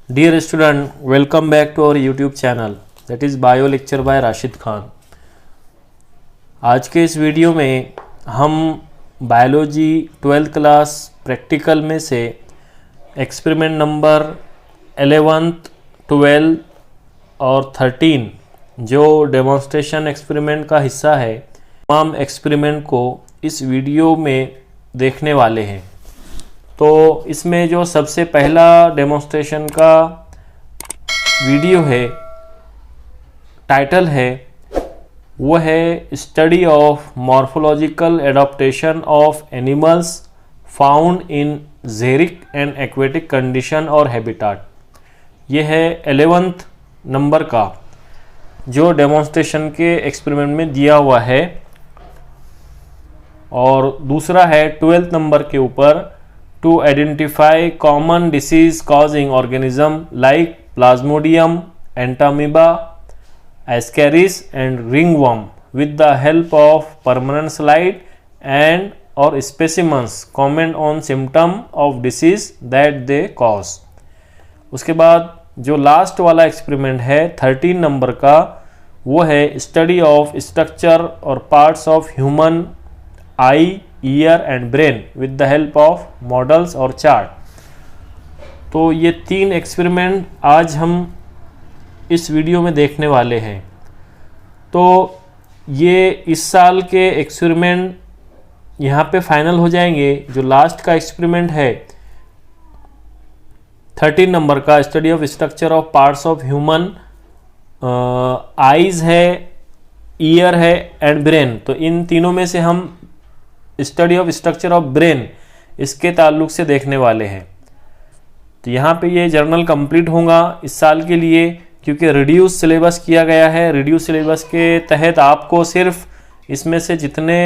Dear student, welcome back to our YouTube channel that is Bio Lecture by Rashid Khan. आज के इस video में हम बायोलॉजी 12th क्लास प्रैक्टिकल में से एक्सपेरिमेंट नंबर 11th, 12 और 13 जो डेमोन्स्ट्रेशन एक्सपेरिमेंट का हिस्सा है, तमाम एक्सपेरिमेंट को इस वीडियो में देखने वाले हैं। तो इसमें जो सबसे पहला डेमोन्स्ट्रेशन का वीडियो है, टाइटल है, वो है study of morphological adaptation of animals found in xeric and aquatic condition और हैबिटाट। ये है 11th नंबर का जो डेमोन्स्ट्रेशन के एक्सपेरिमेंट में दिया हुआ है, और दूसरा है 12th नंबर के ऊपर to identify common disease causing organism like Plasmodium, Entamoeba, Ascaris and ringworm with the help of permanent slide and or specimens comment on symptom of disease that they cause। उसके बाद जो last वाला experiment है 13 number का, वो है study of structure और parts of human I, year and brain with the help of models और चार्ट। तो ये 3 एक्सपेरिमेंट आज हम इस वीडियो में देखने वाले हैं। तो ये इस साल के एक्सपेरिमेंट यहाँ पे फाइनल हो जाएंगे। जो लास्ट का एक्सपेरिमेंट है 13 नंबर का, study of structure of parts of human, eyes है, ईयर है एंड ब्रेन। तो इन तीनों में से हम study of structure of brain इसके ताल्लुक से देखने वाले हैं। तो यहाँ पे ये जर्नल कंप्लीट होगा इस साल के लिए, क्योंकि रिड्यूस सिलेबस किया गया है। रिड्यूस सिलेबस के तहत आपको सिर्फ इसमें से जितने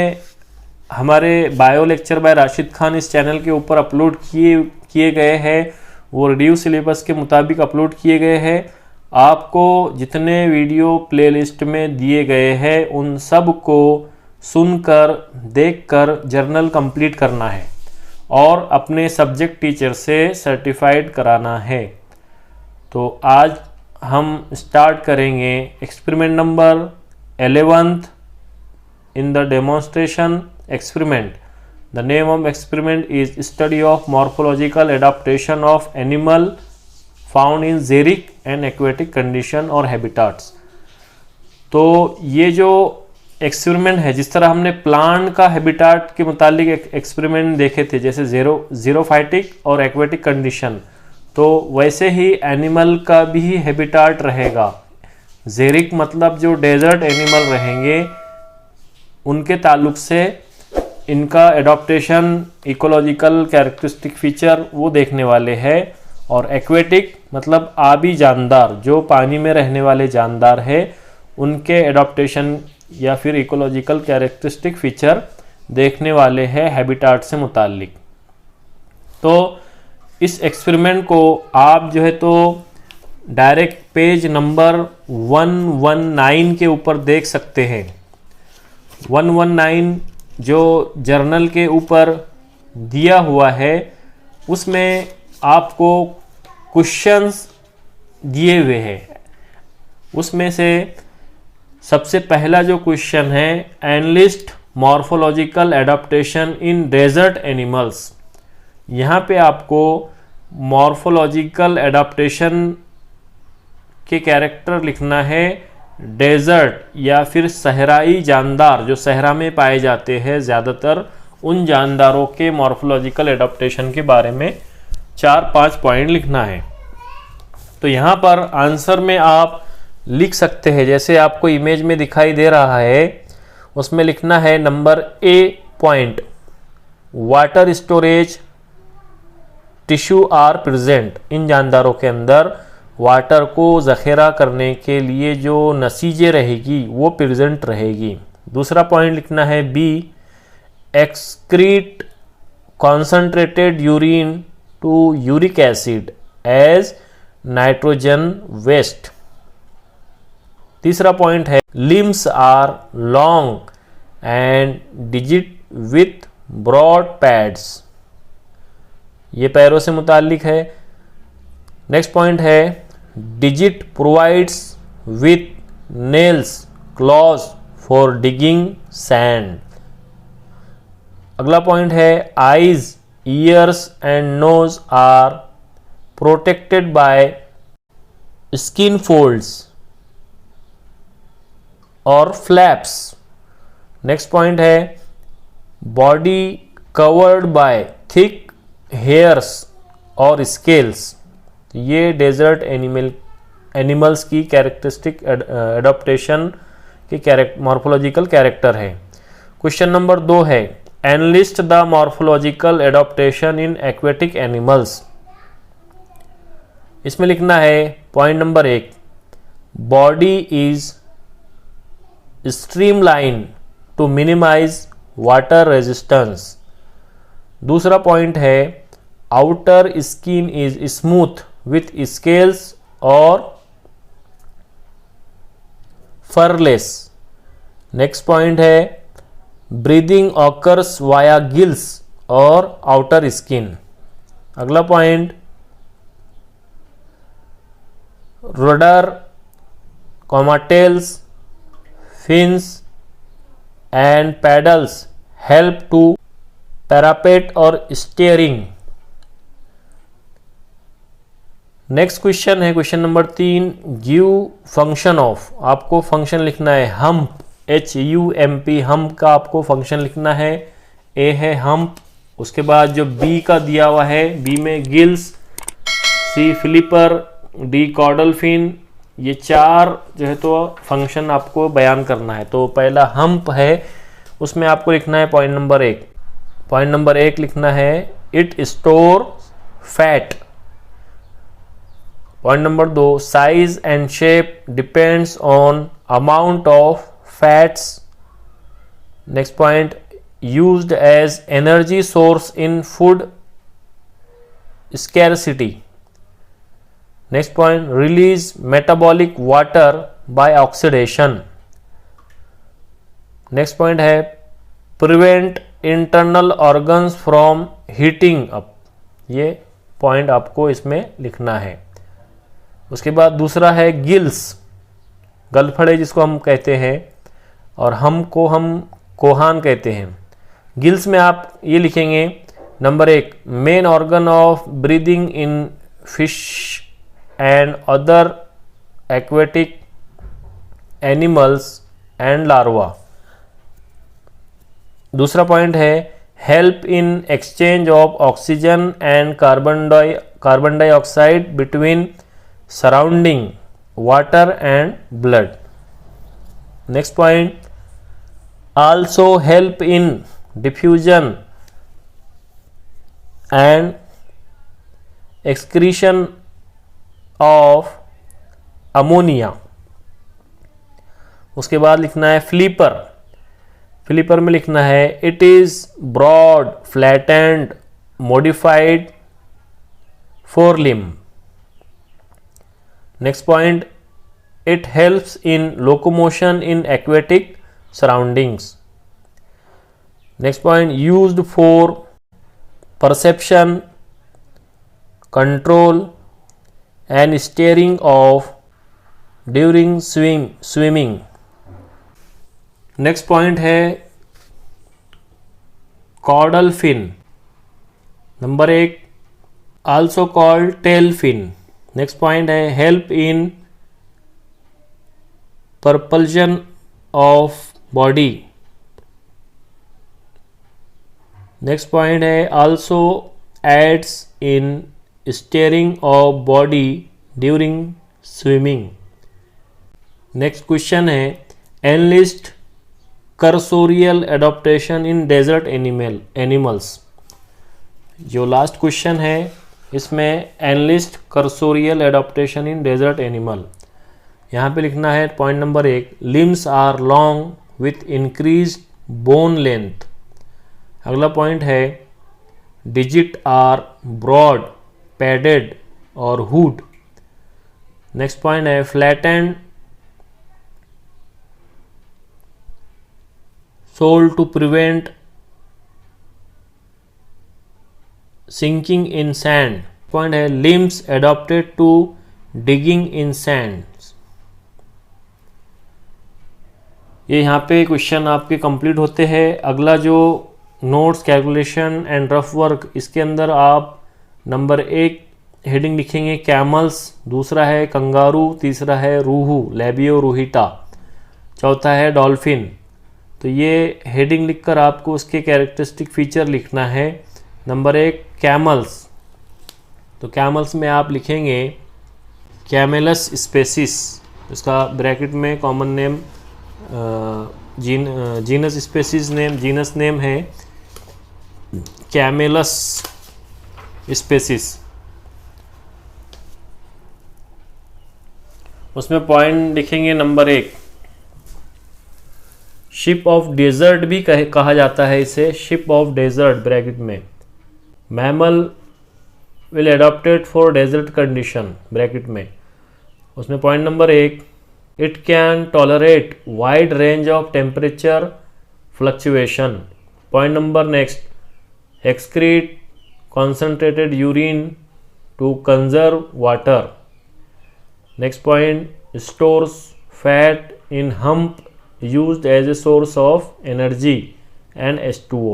हमारे bio lecture by Rashid Khan इस चैनल के ऊपर अपलोड किए गए हैं, वो रिड्यूस सिलेबस के मुताबिक अपलोड किए गए हैं। आपको जितने वीडियो प्लेलिस्ट में दिए गए हैं उन सब को सुनकर देखकर जर्नल कंप्लीट करना है और अपने सब्जेक्ट टीचर से सर्टिफाइड कराना है। तो आज हम स्टार्ट करेंगे experiment number 11th in the demonstration experiment. The name of experiment is study of morphological adaptation of animal found in xeric and aquatic condition और हैबिटाट्स। तो ये जो एक्सपेरिमेंट है, जिस तरह हमने प्लांट का हैबिटाट के मुतालिक एक्सपेरिमेंट देखे थे, जैसे ज़ीरोफाइटिक और एक्वेटिक कंडीशन, तो वैसे ही एनिमल का भी हैबिटाट रहेगा। ज़ेरिक मतलब जो डेजर्ट एनिमल रहेंगे उनके ताल्लुक से इनका एडॉप्टेशन, इकोलॉजिकल कैरेक्टरिस्टिक फीचर वो देखने वाले हैं। और एक्वेटिक मतलब आबी जानदार, जो पानी में रहने वाले जानदार है, उनके एडॉप्टेशन या फिर इकोलॉजिकल कैरेक्टरिस्टिक फीचर देखने वाले हैं हैबिटाट से मुताल्लिक। तो इस एक्सपेरिमेंट को आप जो है तो डायरेक्ट पेज नंबर 119 के ऊपर देख सकते हैं। 119 जो जर्नल के ऊपर दिया हुआ है, उसमें आपको क्वेश्चंस दिए हुए हैं। उसमें से सबसे पहला जो क्वेश्चन है, enlist morphological adaptation in desert animals. यहाँ पे आपको मॉर्फोलॉजिकल एडाप्टेशन के कैरेक्टर लिखना है डेजर्ट या फिर सहराई जानदार, जो सहरा में पाए जाते हैं ज़्यादातर, उन जानदारों के मॉर्फोलॉजिकल एडाप्टेशन के बारे में 4-5 पॉइंट लिखना है। तो यहाँ पर आंसर में आप लिख सकते हैं, जैसे आपको इमेज में दिखाई दे रहा है, उसमें लिखना है number A point, water storage tissue are present. इन जानदारों के अंदर वाटर को ज़ख़ीरा करने के लिए जो नसीजें रहेगी वो प्रेजेंट रहेगी। दूसरा पॉइंट लिखना है B, excrete concentrated urine to uric acid as nitrogen waste. तीसरा पॉइंट है limbs are long and digit with broad pads. ये पैरों से मुताल्लिक है। नेक्स्ट पॉइंट है digit provides with nails claws for digging sand. अगला पॉइंट है eyes ears and nose are protected by skin folds और फ्लैप्स। नेक्स्ट पॉइंट है body covered by thick hairs और स्केल्स। ये डेजर्ट एनिमल्स की characteristic adaptation की morphological character है। Question number 2 है enlist the morphological adaptation in aquatic animals. इसमें लिखना है point number 1 body is streamline to minimize water resistance. दूसरा पॉइंट है outer skin is smooth with scales और फरलेस। नेक्स्ट पॉइंट है ब्रीदिंग ऑकर्स वाया गिल्स और outer skin. अगला point rudder tails fins and paddles help to parapet और steering। Next question है question number 3 give function of. आपको function लिखना है hump HUMP hump का आपको फंक्शन लिखना है। ए है हम्प, उसके बाद जो बी का दिया हुआ है बी में गिल्स, सी फ्लिपर, डी कॉर्डल फिन। ये 4 जो है तो फंक्शन आपको बयान करना है। तो पहला हम्प है उसमें आपको लिखना है पॉइंट नंबर 1। पॉइंट नंबर 1 लिखना है it store fat. Point number 2 size and shape depends on amount of fats. Next point used as energy source in food scarcity. Next point release metabolic water by oxidation. Next point है prevent internal organs from heating up. ये point आपको इसमें लिखना है। उसके बाद दूसरा है गिल्स, गलफड़े जिसको हम कहते हैं, और हम कोहान कहते हैं। गिल्स में आप ये लिखेंगे number 1 main organ of breathing in fish and other aquatic animals and larva। दूसरा पॉइंट है help in exchange of oxygen and carbon dioxide between surrounding water and blood. Next point also help in diffusion and excretion of ammonia. उसके बाद लिखना है flipper. Flipper में लिखना है it is broad flattened modified forelimb. Next point it helps in locomotion in aquatic surroundings. Next point used for perception control and steering of during swimming। Next point है caudal fin. Number 1 also called tail fin. Next point है help in propulsion of body. Next point है also aids in steering of body during swimming। Next question है enlist cursorial adaptation in desert animals। जो last question है इसमें enlist cursorial adaptation in desert animal। यहाँ पे लिखना है point number 1 limbs are long with increased bone length। अगला point है digit are broad पैडेड और हुड। नेक्स्ट पॉइंट है flattened sole to prevent sinking in sand. Point है limbs adapted to digging in sands. ये यहाँ पे question आपके complete होते हैं। अगला जो notes, calculation and rough work, इसके अंदर आप नंबर 1 हेडिंग लिखेंगे कैमल्स, दूसरा है कंगारू, तीसरा है रूहू लेबियो रूहिटा, चौथा है डॉल्फिन। तो ये हेडिंग लिखकर आपको उसके कैरेक्टरिस्टिक फीचर लिखना है। नंबर 1 कैमल्स, तो कैमल्स में आप लिखेंगे कैमेलस स्पेसिस, इसका ब्रैकेट में common name genus species name, genus name है कैमेलस स्पेसिस। उसमें पॉइंट लिखेंगे नंबर 1 शिप ऑफ डेजर्ट भी कहा जाता है इसे, शिप ऑफ डेजर्ट ब्रैकेट में। Mammal will adopted for desert condition bracket में। उसमें point number 1 it can tolerate wide range of temperature fluctuation. Point number next excrete concentrated urine to conserve water. Next point, stores fat in hump used as a source of energy and H2O.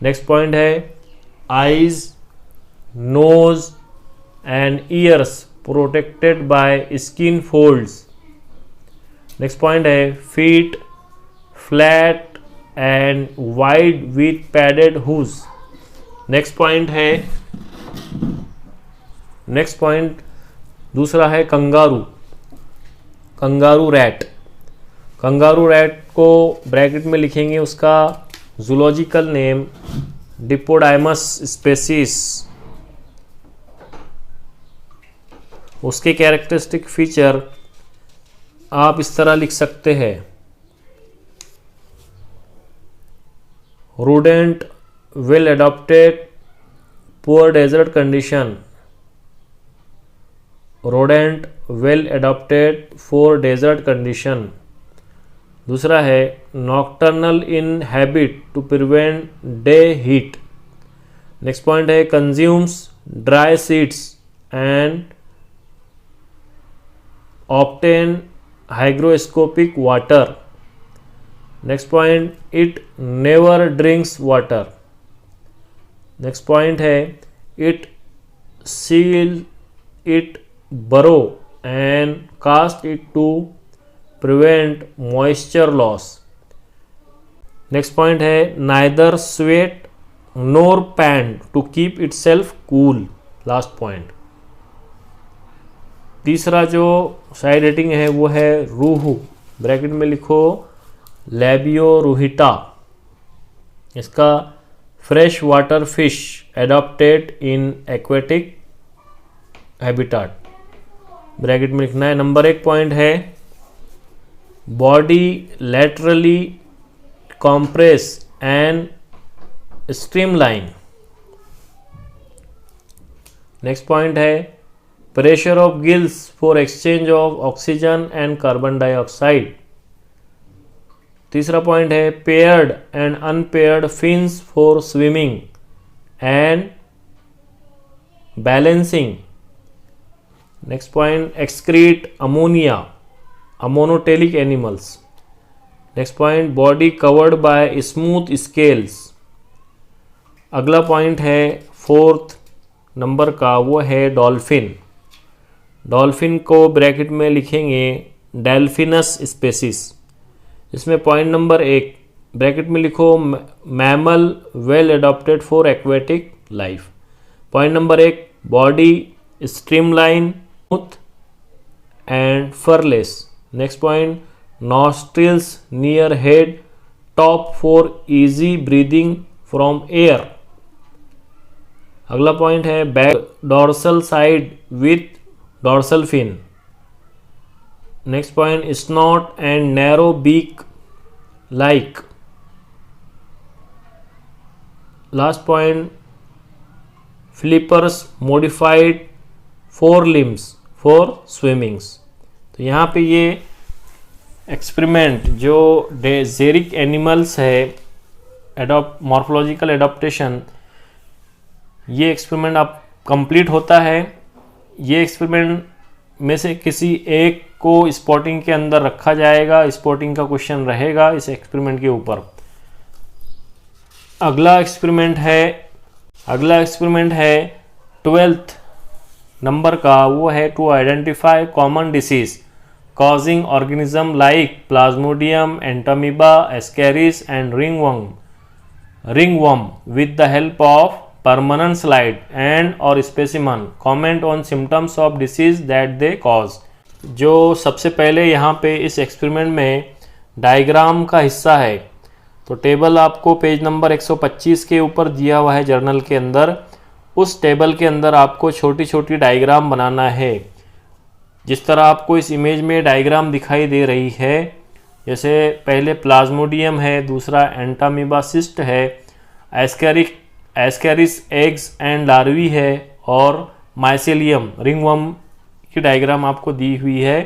Next point है eyes, nose and ears protected by skin folds. Next point है feet flat and wide with padded hooves. Next point दूसरा है kangaroo, kangaroo rat. Kangaroo rat को bracket में लिखेंगे उसका zoological name डिपोडाइमस species. उसके characteristic feature आप इस तरह लिख सकते हैं, रूडेंट well adapted poor desert condition, rodent well adapted for desert condition। दूसरा है nocturnal in habit to prevent day heat। Next point है consumes dry seeds and obtain hygroscopic water। Next point it never drinks water। Next point है it seal it burrow and cast it to prevent moisture loss. Next point है neither sweat nor pant to keep itself cool. Last point. तीसरा जो side rating है वो है rohu, bracket में लिखो Labeo rohita. इसका fresh water fish adapted in aquatic habitat, bracket में लिखना है। नंबर 1 पॉइंट है body laterally compress and streamline. Next point है pressure of gills for exchange of oxygen and carbon dioxide. तीसरा पॉइंट है paired and unpaired fins for swimming and balancing. Next point excrete ammonia, ammonotelic animals. Next point body covered by smooth scales. अगला point है 4th number का, वो है dolphin. Dolphin को bracket में लिखेंगे डेल्फिनस स्पेसिस। इसमें पॉइंट नंबर 1 ब्रैकेट में लिखो mammal whale adapted for aquatic life. Point number 1 body streamline smooth and furless. Next point nostrils near head top for easy breathing from air. अगला point है back dorsal side with dorsal fin. Next point snout and narrow beak like. Last point flippers modified 4 limbs for swimmings. तो यहाँ पे ये experiment जो डेजेरिक animals है morphological adaptation, ये एक्सपेरिमेंट आप कंप्लीट होता है। ये एक्सपेरिमेंट में से किसी एक को स्पॉटिंग के अंदर रखा जाएगा, स्पॉटिंग का क्वेश्चन रहेगा इस एक्सपेरिमेंट के ऊपर। अगला एक्सपेरिमेंट है 12th नंबर का, वो है to identify common disease causing organism like Plasmodium, Entamoeba, Ascaris and ringworm with the help of permanent slide and or specimen, comment on symptoms of disease that they cause। जो सबसे पहले यहाँ पे इस experiment में डायग्राम का हिस्सा है, तो टेबल आपको पेज नंबर 125 के ऊपर दिया हुआ है जर्नल के अंदर। उस टेबल के अंदर आपको छोटी छोटी डायग्राम बनाना है। जिस तरह आपको इस इमेज में डायग्राम दिखाई दे रही है, जैसे पहले प्लाज्मोडियम है, दूसरा एंटामीबा सिस्ट है, एस्केरिस एग्स एंड लार्वी है, और माइसेलियम रिंगवर्म की डायग्राम आपको दी हुई है।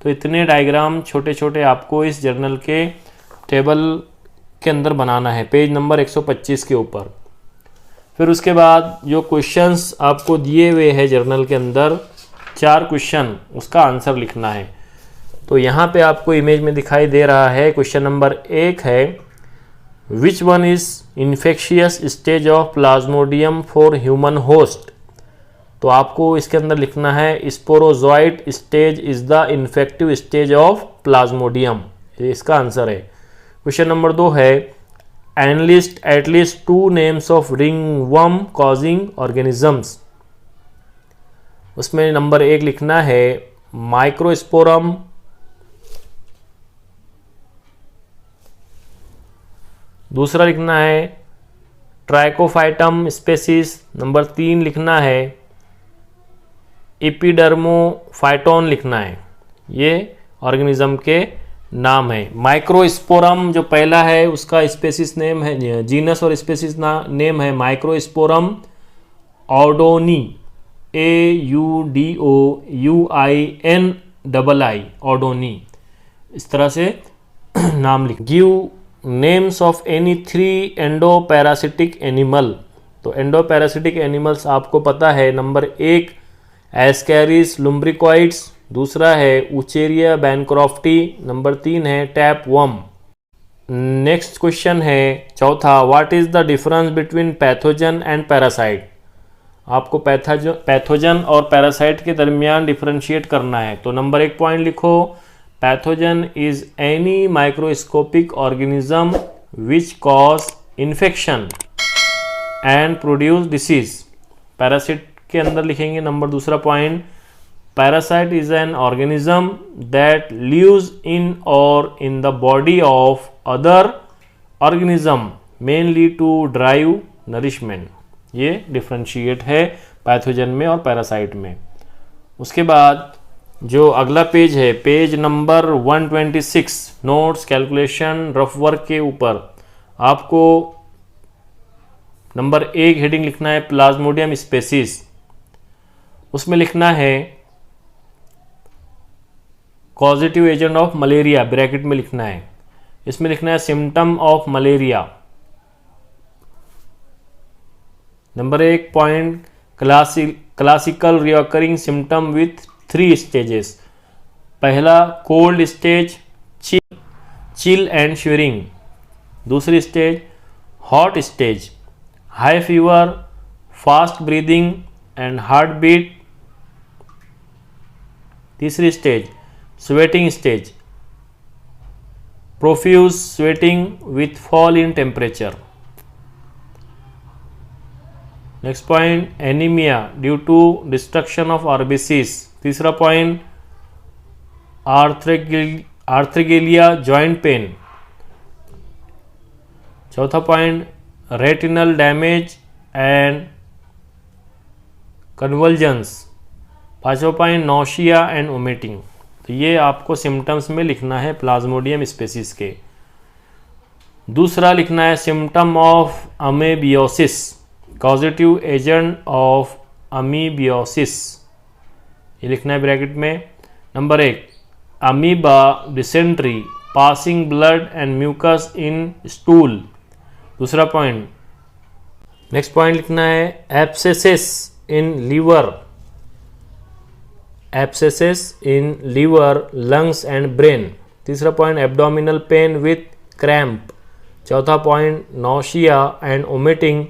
तो इतने डायग्राम छोटे छोटे आपको इस जर्नल के टेबल के अंदर बनाना है पेज नंबर 125 के ऊपर। फिर उसके बाद जो क्वेश्चंस आपको दिए हुए हैं जर्नल के अंदर, 4 क्वेश्चन, उसका आंसर लिखना है। तो यहाँ पे आपको इमेज में दिखाई दे रहा है। क्वेश्चन नंबर 1 है which one is infectious stage of Plasmodium for human host. तो आपको इसके अंदर लिखना है sporozoite stage is the infective stage of Plasmodium, ये इसका आंसर है। क्वेश्चन नंबर 2 है enlist at least 2 names of ringworm causing organisms. उसमें नंबर 1 लिखना है माइक्रोस्पोरम, दूसरा लिखना है ट्राइकोफाइटम स्पेसीज, नंबर 3 लिखना है एपिडर्मोफाइटोन लिखना है। ये ऑर्गेनिज्म के नाम है। माइक्रोस्पोरम जो पहला है उसका स्पेसीज नेम है, जीनस और स्पेसीज नेम है माइक्रोस्पोरम ऑडोनी, AUDOUINII ऑडोनी, इस तरह से नाम लिख। Give names of any 3 endoparasitic animal. तो एंडोपैरासिटिक एनिमल्स आपको पता है, नंबर 1 एस्केरिस लुम्ब्रिकॉइड्स, दूसरा है उचेरिया बैनक्रॉफ्टी, नंबर 3 है टैपवर्म। नेक्स्ट क्वेश्चन है चौथा, what is the difference between pathogen and parasite. आपको पैथोजन और पैरासाइट के दरमियान डिफरेंशिएट करना है। तो नंबर 1 पॉइंट लिखो, pathogen is any microscopic organism which cause infection and produce disease. Parasite के अंदर लिखेंगे number 2 point, parasite is an organism that lives in और in the body of other organism mainly to drive nourishment. ये differentiate है pathogen में और parasite में। उसके बाद जो अगला पेज है, page number 126 notes calculation rough work के ऊपर आपको नंबर 1 हेडिंग लिखना है प्लाज्मोडियम स्पेसीज। उसमें लिखना है causative agent of malaria, bracket में लिखना है। इसमें लिखना है symptom of malaria. Number 1 point classical recurring symptom with 3 stages. पहला cold stage, chill and shivering. दूसरी stage hot stage, high fever, fast breathing and heart beat. तीसरी stage sweating stage, profuse sweating with fall in temperature. Next point anaemia due to destruction of RBCs. तीसरा point arthralgia joint pain. चौथा point retinal damage and convulsions. पांचवा point nausea and vomiting. तो ये आपको symptoms में लिखना है Plasmodium species के। दूसरा लिखना है symptom of amoebiasis, causative agent of amoebiasis, ये लिखना है ब्रैकेट में। Number 1 amoeba dysentery, passing blood and mucus in stool. दूसरा पॉइंट, नेक्स्ट पॉइंट लिखना है abscesses in liver, abscesses in liver, lungs and brain. तीसरा point abdominal pain with cramp. चौथा point nausea and vomiting.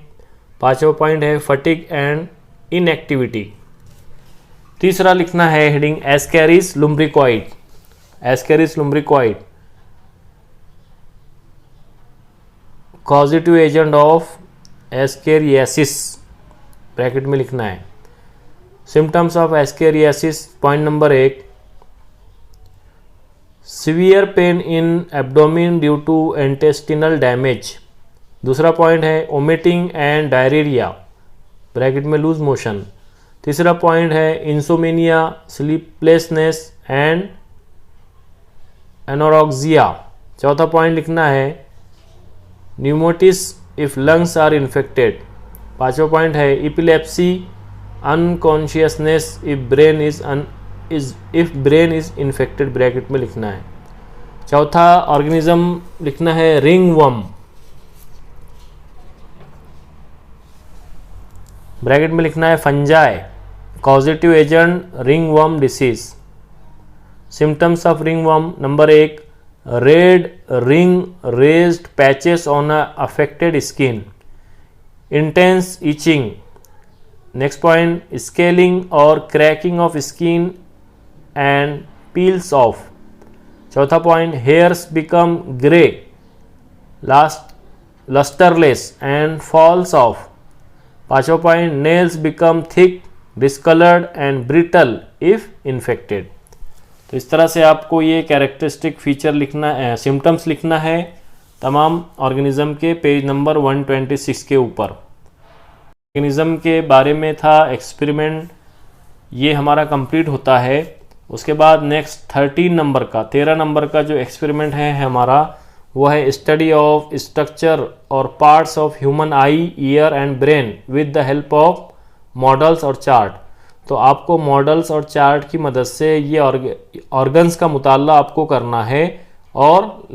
पांचवा point है fatigue and inactivity. तीसरा लिखना है heading Ascaris lumbricoides. Ascaris lumbricoides causative agent of ascariasis, bracket में लिखना है। Symptoms of ascariasis, point number 1, severe pain in abdomen due to intestinal damage. दूसरा point है ओमिटिंग एंड डायरिया, ब्रैकेट में loose motion. तीसरा पॉइंट है insomnia, sleeplessness and anorexia. चौथा point लिखना है pneumonitis if lungs are infected. पांचवा point है epilepsy, unconsciousness if brain is infected, bracket में लिखना है। चौथा ऑर्गेनिज्म लिखना है रिंगवर्म, ब्रैकेट में लिखना है fungi, causative agent ringworm disease. Symptoms of ringworm, number 1, red ring raised patches on affected skin, intense itching. Next point scaling और cracking of skin and peels off. चौथा point hairs become grey, lustreless and falls off. पांचवा point nails become thick, discoloured and brittle if infected. तो इस तरह से आपको ये characteristic feature लिखना है, सिम्टम्स लिखना है तमाम ऑर्गेनिज्म के पेज नंबर 126 के ऊपर। ऑर्गेनिज्म के बारे में था एक्सपेरिमेंट, ये हमारा कंप्लीट होता है। उसके बाद नेक्स्ट 13 नंबर का जो एक्सपेरिमेंट है हमारा, वो है स्टडी ऑफ स्ट्रक्चर और parts of human I, year and brain with the help of models और चार्ट। तो आपको मॉडल्स और चार्ट की मदद से ये ऑर्गन्स का मुताला आपको करना है और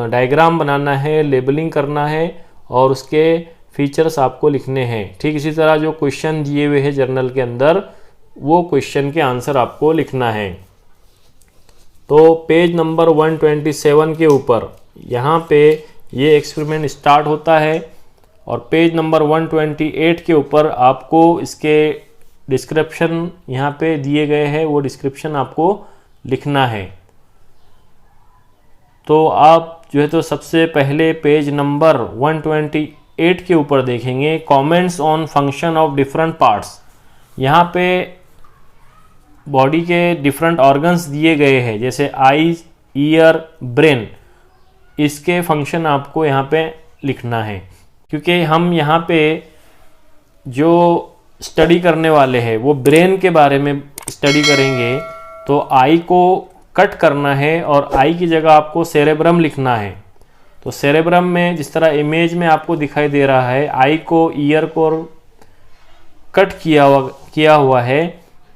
डायग्राम बनाना है, लेबलिंग करना है और उसके फीचर्स आपको लिखने हैं। ठीक इसी तरह जो क्वेश्चन दिए हुए हैं जर्नल के अंदर, वो क्वेश्चन के आंसर आपको लिखना है। तो पेज नंबर 127 के ऊपर यहाँ पे ये एक्सपेरिमेंट स्टार्ट होता है और पेज नंबर 128 के ऊपर आपको इसके डिस्क्रिप्शन यहाँ पे दिए गए हैं, वो डिस्क्रिप्शन आपको लिखना है। तो आप जो है तो सबसे पहले पेज नंबर 128 के ऊपर देखेंगे comments on function of different parts. यहाँ पे बॉडी के डिफरेंट ऑर्गन्स दिए गए हैं, जैसे आईज, ईयर, ब्रेन, इसके फंक्शन आपको यहाँ पे लिखना है। क्योंकि हम यहाँ पे जो स्टडी करने वाले हैं वो ब्रेन के बारे में स्टडी करेंगे, तो आई को कट करना है और आई की जगह आपको सेरेब्रम लिखना है। तो सेरेब्रम में जिस तरह इमेज में आपको दिखाई दे रहा है, आई को, ईयर को कट किया हुआ है,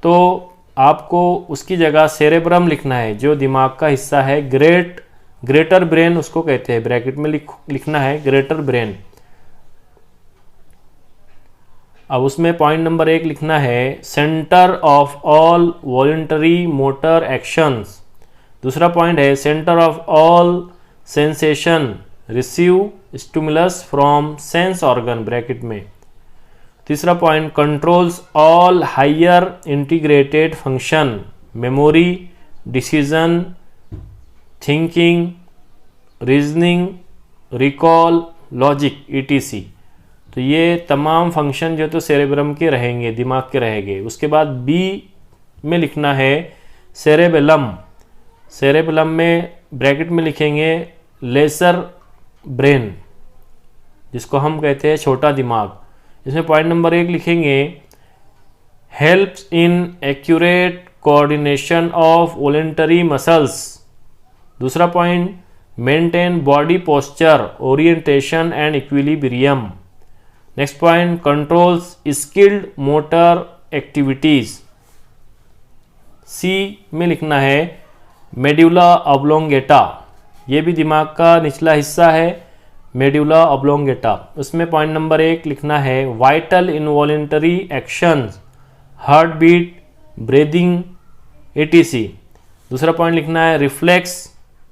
तो आपको उसकी जगह सेरेब्रम लिखना है, जो दिमाग का हिस्सा है। ग्रेटर ब्रेन उसको कहते हैं, ब्रैकेट में लिखना है ग्रेटर ब्रेन। अब उसमें पॉइंट नंबर 1 लिखना है centre of all voluntary motor actions. दूसरा पॉइंट है centre of all sensation receive stimulus from sense organ, bracket में। तीसरा point controls all higher integrated function, memory, decision, thinking, reasoning, recall, logic, ETC। तो ये तमाम function जो तो cerebrum के रहेंगे, दिमाग के रहेंगे। उसके बाद B में लिखना है सेरेबेलम। सेरेबेलम में ब्रैकेट में लिखेंगे लेसर ब्रेन, जिसको हम कहते हैं छोटा दिमाग। इसमें पॉइंट नंबर 1 लिखेंगे helps in accurate coordination of voluntary muscles. दूसरा point maintain body posture, orientation and equilibrium. Next point controls skilled motor activities. C में लिखना है मेड्यूला ऑब्लोंगेटा, ये भी दिमाग का निचला हिस्सा है, मेड्यूला ऑब्लोंगेटा। उसमें पॉइंट नंबर 1 लिखना है vital involuntary actions heart beat, breathing etc। दूसरा पॉइंट लिखना है reflex,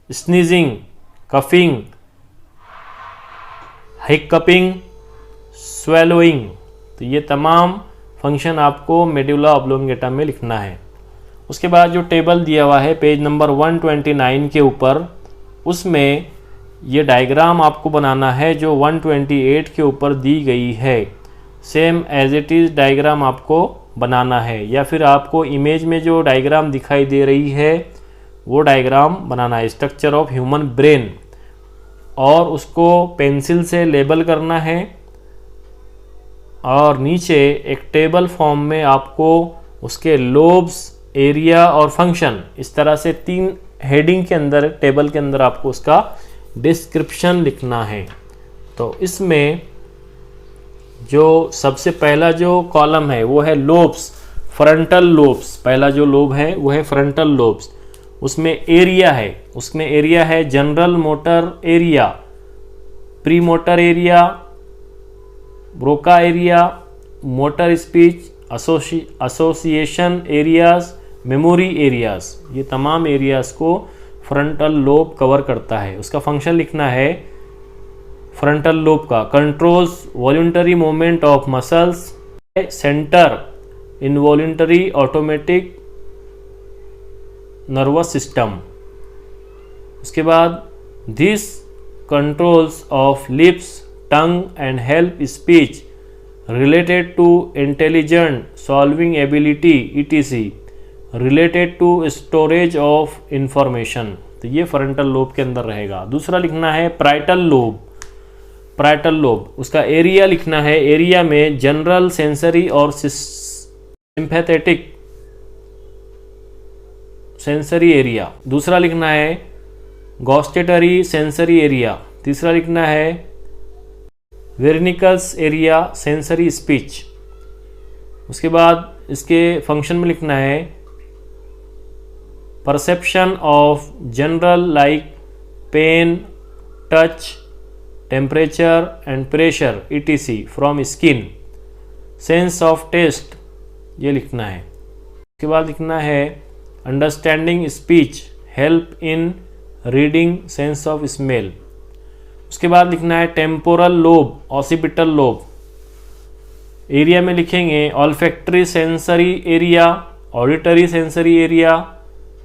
sneezing, coughing, hiccupping, swallowing. तो ये तमाम फंक्शन आपको मेडुला ऑब्लोंगेटा में लिखना है। उसके बाद जो टेबल दिया हुआ है पेज नंबर 129 के ऊपर, उसमें ये डायग्राम आपको बनाना है जो 128 के ऊपर दी गई है। Same as it is diagram आपको बनाना है, या फिर आपको इमेज में जो डायग्राम दिखाई दे रही है वो डायग्राम बनाना है, स्ट्रक्चर ऑफ ह्यूमन ब्रेन, और उसको पेंसिल से लेबल करना है। और नीचे एक टेबल फॉर्म में आपको उसके लोब्स, एरिया और फंक्शन, इस तरह से 3 हेडिंग के अंदर, टेबल के अंदर आपको उसका डिस्क्रिप्शन लिखना है। तो इसमें जो सबसे पहला जो कॉलम है वो है लोब्स, फ्रंटल लोब्स। पहला जो लोब है वो है फ्रंटल लोब्स। उसमें एरिया है, उसमें एरिया है general motor area, pre motor area, Broca area, motor speech, association areas, memory areas. ये तमाम एरियाज को फ्रंटल लोब कवर करता है। उसका फंक्शन लिखना है फ्रंटल लोब का, controls voluntary movement of muscles, centre involuntary automatic nervous system. उसके बाद this controls of lips, tongue and help speech related to intelligent solving ability etc, related to storage of information. तो ये frontal lobe के अंदर रहेगा। दूसरा लिखना है प्राइटल लोब। प्राइटल लोब, उसका एरिया लिखना है, एरिया में जनरल सेंसरी और सिंपैथेटिक सेंसरी एरिया। दूसरा लिखना है गॉस्टेटरी सेंसरी एरिया। तीसरा लिखना है वेर्निकल्स एरिया सेंसरी स्पीच। उसके बाद इसके फंक्शन में लिखना है perception of general like pain, touch, temperature and pressure etc from skin. Sense of taste ये लिखना है। उसके बाद लिखना है understanding speech, help in reading, sense of smell. उसके बाद लिखना है temporal lobe, occipital lobe. Area में लिखेंगे olfactory sensory area, auditory sensory area,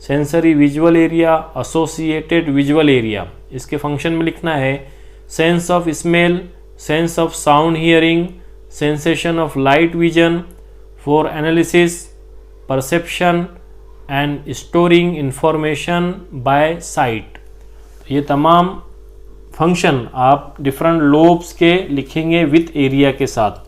sensory visual area, associated visual area. इसके फंक्शन में लिखना है sense of smell, sense of sound hearing, sensation of light vision for analysis, perception and storing information bye site. ये तमाम function आप different lobes के लिखेंगे with area के साथ।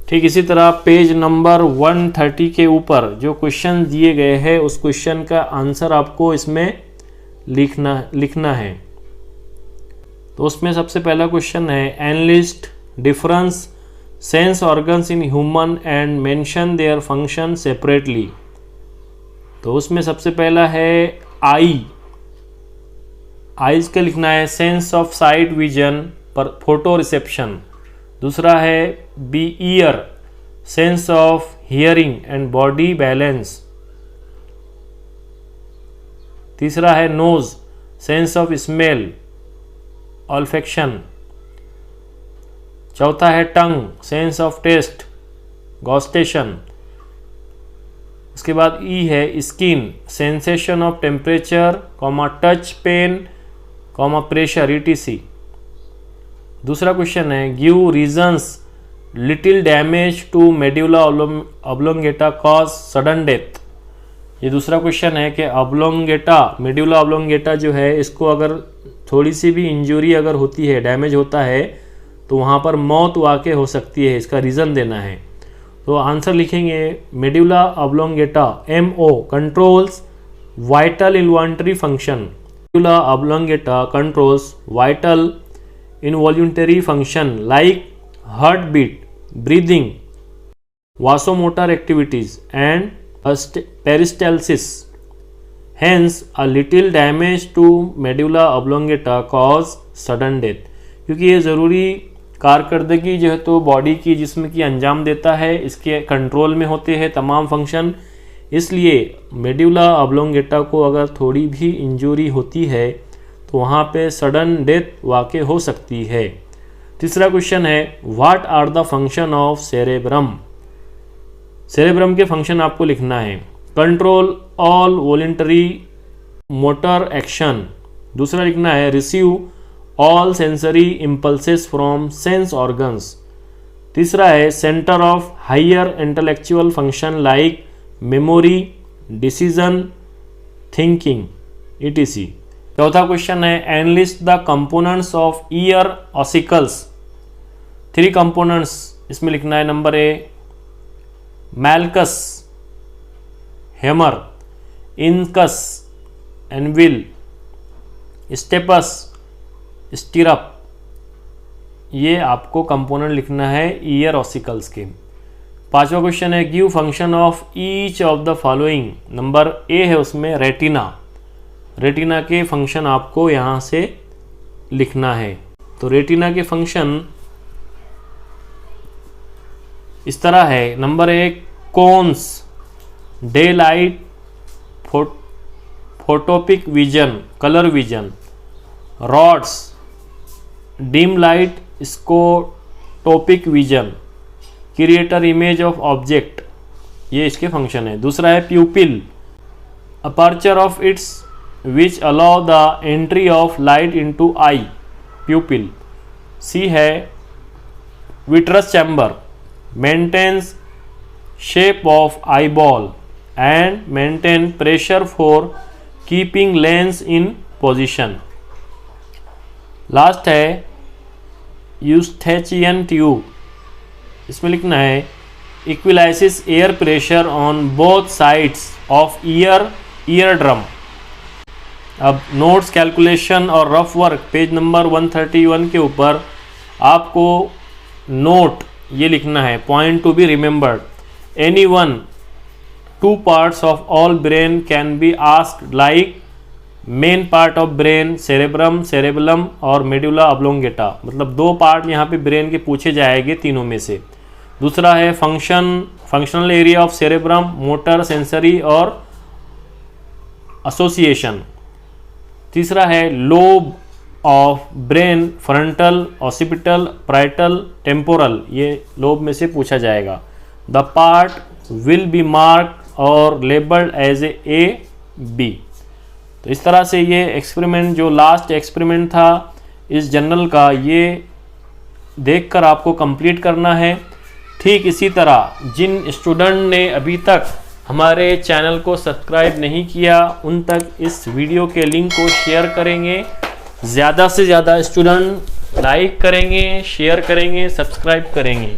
ठीक इसी तरह पेज नंबर 130 के ऊपर जो क्वेश्चन दिए गए हैं उस क्वेश्चन का आंसर आपको इसमें लिखना है। तो उसमें सबसे पहला क्वेश्चन है enlist difference sense organs in human and mention their function separately. तो उसमें सबसे पहला है आईज का लिखना है सेंस ऑफ साइट विजन पर फोटो रिसेप्शन। दूसरा है B ear, sense of hearing and body balance. तीसरा है nose, sense of smell, olfaction. चौथा है tongue, sense of taste, gustation. उसके बाद ई है skin, sensation of temperature, touch, pain, pressure etc। दूसरा क्वेश्चन है give reasons little damage to medulla oblongata cause sudden death. ये दूसरा क्वेश्चन है कि ऑब्लोंगेटा, मेडुला ऑब्लोंगेटा जो है इसको अगर थोड़ी सी भी इंजरी अगर होती है, डैमेज होता है, तो वहाँ पर मौत वाक़ई हो सकती है, इसका रीज़न देना है। तो आंसर लिखेंगे medulla oblongata MO controls vital involuntary function. Medulla oblongata controls vital involuntary function like heartbeat, breathing, vasomotor activities and peristalsis. Hence, a little damage to medulla oblongata cause sudden death. क्योंकि ये ज़रूरी कारकर्दगी जो है तो body की जिस्म की अंजाम देता है, इसके कंट्रोल में होते हैं तमाम फंक्शन। इसलिए मेडुला ऑब्लोंगेटा को अगर थोड़ी भी इंजरी होती है तो वहाँ पे सडन डेथ वाक़ हो सकती है। तीसरा क्वेश्चन है what are the function of cerebrum. Cerebrum के फंक्शन आपको लिखना है। Control all voluntary motor action. दूसरा लिखना है receive all sensory impulses from sense organs. तीसरा है centre of higher intellectual function like memory, decision, thinking etc। चौथा क्वेश्चन है enlist the components of ear ossicles. 3 components इसमें लिखना है। Number A malleus, hammer, incus, anvil, stapes, stirrup. ये आपको component लिखना है ईयर ऑसिकल्स के। पांचवा क्वेश्चन है give function of each of the following. Number A है उसमें रेटिना। रेटिना के फंक्शन आपको यहाँ से लिखना है। तो रेटिना के फंक्शन इस तरह है। Number 1 cones, day light, photopic vision, colour vision, rods, dim light, scotopic vision, creator image of object, ये इसके फंक्शन है। दूसरा है pupil, aperture of its which allow the entry of light into eye, pupil. C है vitreous chamber, maintains shape of eyeball and maintain pressure for keeping lens in position. Last है Eustachian tube. इसमें लिखना है equalises air pressure on both sides of ear drum. अब notes, calculation और rough work page number 131 के ऊपर आपको note ये लिखना है point to be remembered. Any one 2 parts of all brain can be asked like main part of brain, cerebrum, cerebellum और medulla oblongata. मतलब 2 पार्ट यहाँ पे ब्रेन के पूछे जाएंगे तीनों में से। दूसरा है functional area of cerebrum, motor, sensory और एसोसिएशन। तीसरा है lobe of brain, frontal, occipital, parietal, temporal, ये लोब में से पूछा जाएगा। The part will be marked और लेबल्ड एज ए बी। तो इस तरह से ये एक्सपेरिमेंट, जो लास्ट एक्सपेरिमेंट था इस जर्नल का, ये देखकर आपको कंप्लीट करना है। ठीक इसी तरह जिन स्टूडेंट ने अभी तक हमारे चैनल को सब्सक्राइब नहीं किया उन तक इस वीडियो के लिंक को शेयर करेंगे। ज़्यादा से ज़्यादा स्टूडेंट लाइक करेंगे, शेयर करेंगे, सब्सक्राइब करेंगे।